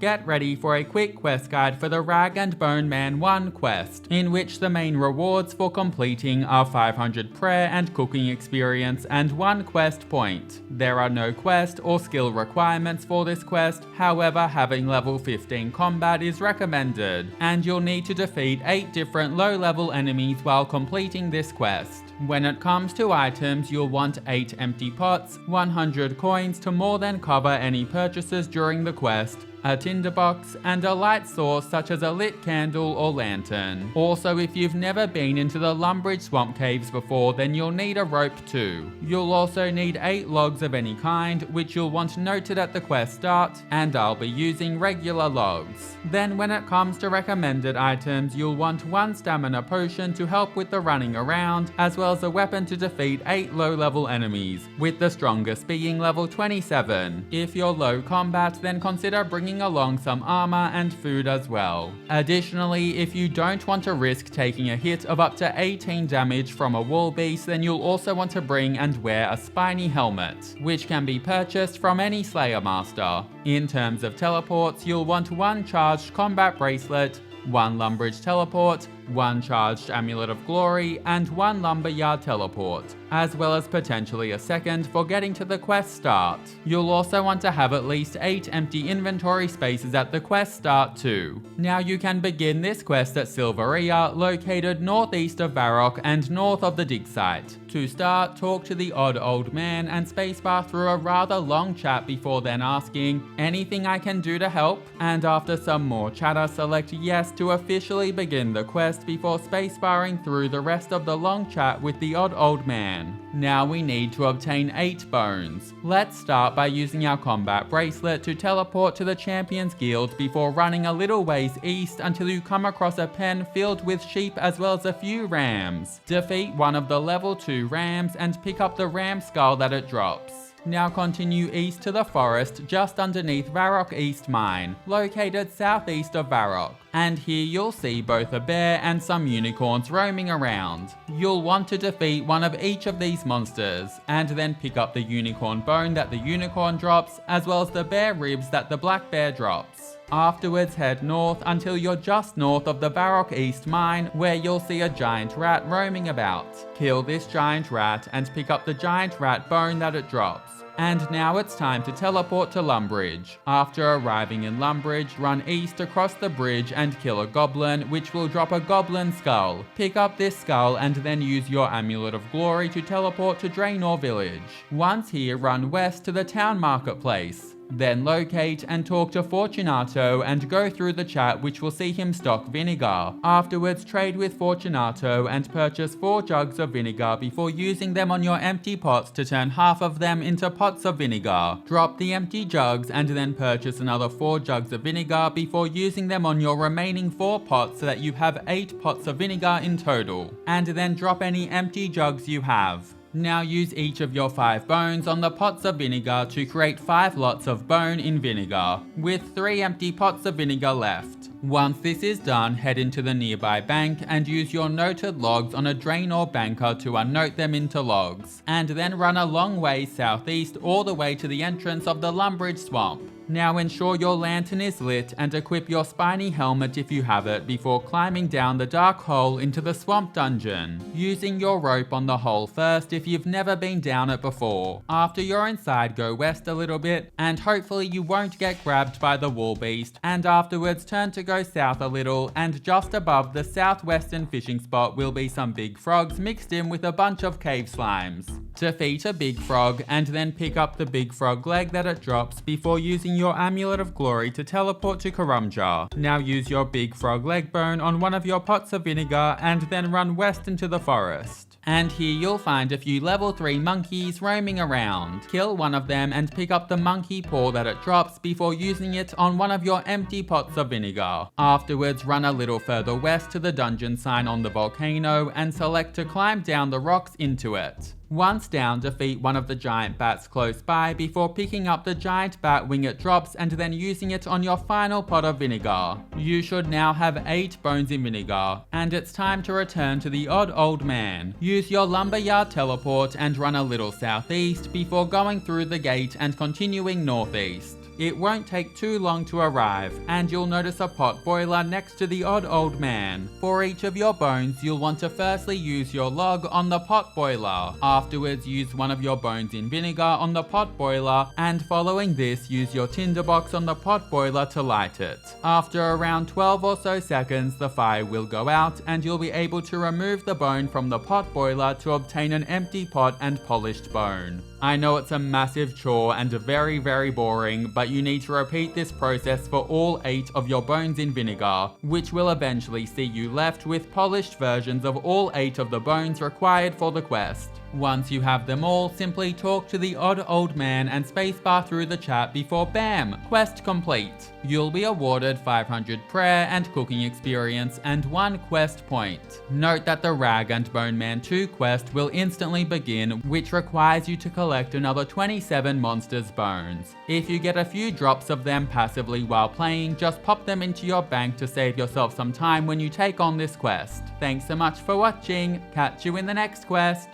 Get ready for a quick quest guide for the Rag and Bone Man 1 quest, in which the main rewards for completing are 500 prayer and cooking experience and 1 quest point. There are no quest or skill requirements for this quest, however having level 15 combat is recommended, and you'll need to defeat 8 different low-level enemies while completing this quest. When it comes to items, you'll want 8 empty pots, 100 coins to more than cover any purchases during the quest, a tinderbox, and a light source such as a lit candle or lantern. Also, if you've never been into the Lumbridge swamp caves before, then you'll need a rope too. You'll also need 8 logs of any kind, which you'll want noted at the quest start, and I'll be using regular logs. Then when it comes to recommended items, you'll want 1 stamina potion to help with the running around, as well as a weapon to defeat 8 low-level enemies, with the strongest being level 27. If you're low combat, then consider bringing along some armor and food as well. Additionally, if you don't want to risk taking a hit of up to 18 damage from a wall beast, then you'll also want to bring and wear a spiny helmet, which can be purchased from any Slayer Master. In terms of teleports, you'll want 1 charged combat bracelet, 1 Lumbridge Teleport, 1 charged Amulet of Glory, and 1 Lumberyard Teleport, as well as potentially a second for getting to the quest start. You'll also want to have at least 8 empty inventory spaces at the quest start too. Now you can begin this quest at Silveria, located northeast of Varrock and north of the dig site. To start, talk to the odd old man and spacebar through a rather long chat before then asking, "Anything I can do to help?" And after some more chatter, select yes to officially begin the quest before spacebarring through the rest of the long chat with the odd old man. Now we need to obtain 8 bones. Let's start by using our combat bracelet to teleport to the Champions Guild before running a little ways east until you come across a pen filled with sheep as well as a few rams. Defeat one of the level 2 rams and pick up the ram skull that it drops. Now continue east to the forest just underneath Varrock East Mine, located southeast of Varrock. And here you'll see both a bear and some unicorns roaming around. You'll want to defeat one of each of these monsters, and then pick up the unicorn bone that the unicorn drops, as well as the bear ribs that the black bear drops. Afterwards head north until you're just north of the Varrock East Mine, where you'll see a giant rat roaming about. Kill this giant rat and pick up the giant rat bone that it drops. And now it's time to teleport to Lumbridge. After arriving in Lumbridge, run east across the bridge and kill a goblin, which will drop a goblin skull. Pick up this skull and then use your Amulet of Glory to teleport to Draenor Village. Once here, run west to the town marketplace. Then locate and talk to Fortunato and go through the chat, which will see him stock vinegar. Afterwards trade with Fortunato and purchase 4 jugs of vinegar before using them on your empty pots to turn half of them into pots of vinegar. Drop the empty jugs and then purchase another 4 jugs of vinegar before using them on your remaining 4 pots so that you have 8 pots of vinegar in total. And then drop any empty jugs you have. Now use each of your 5 bones on the pots of vinegar to create 5 lots of bone in vinegar, with 3 empty pots of vinegar left. Once this is done, head into the nearby bank and use your noted logs on a Draenor banker to unnote them into logs, and then run a long way southeast all the way to the entrance of the Lumbridge swamp. Now ensure your lantern is lit and equip your spiny helmet if you have it before climbing down the dark hole into the swamp dungeon, using your rope on the hole first if you've never been down it before. After you're inside, go west a little bit and hopefully you won't get grabbed by the wall beast, and afterwards turn to go south a little, and just above the southwestern fishing spot will be some big frogs mixed in with a bunch of cave slimes. Defeat a big frog and then pick up the big frog leg that it drops before using your Amulet of Glory to teleport to Karumjar. Now use your big frog leg bone on one of your pots of vinegar and then run west into the forest. And here you'll find a few level 3 monkeys roaming around. Kill one of them and pick up the monkey paw that it drops before using it on one of your empty pots of vinegar. Afterwards run a little further west to the dungeon sign on the volcano and select to climb down the rocks into it. Once down, defeat one of the giant bats close by before picking up the giant bat wing it drops and then using it on your final pot of vinegar. You should now have 8 bones in vinegar, and it's time to return to the odd old man. Use your Lumberyard Teleport and run a little southeast before going through the gate and continuing northeast. It won't take too long to arrive, and you'll notice a pot boiler next to the odd old man. For each of your bones, you'll want to firstly use your log on the pot boiler. Afterwards, use one of your bones in vinegar on the pot boiler, and following this, use your tinderbox on the pot boiler to light it. After around 12 or so seconds, the fire will go out, and you'll be able to remove the bone from the pot boiler to obtain an empty pot and polished bone. I know it's a massive chore and very boring, but you need to repeat this process for all 8 of your bones in vinegar, which will eventually see you left with polished versions of all 8 of the bones required for the quest. Once you have them all, simply talk to the odd old man and spacebar through the chat before BAM! Quest complete. You'll be awarded 500 prayer and cooking experience and 1 quest point. Note that the Rag and Bone Man 2 quest will instantly begin, which requires you to collect another 27 monsters' bones. If you get a few drops of them passively while playing, just pop them into your bank to save yourself some time when you take on this quest. Thanks so much for watching, catch you in the next quest!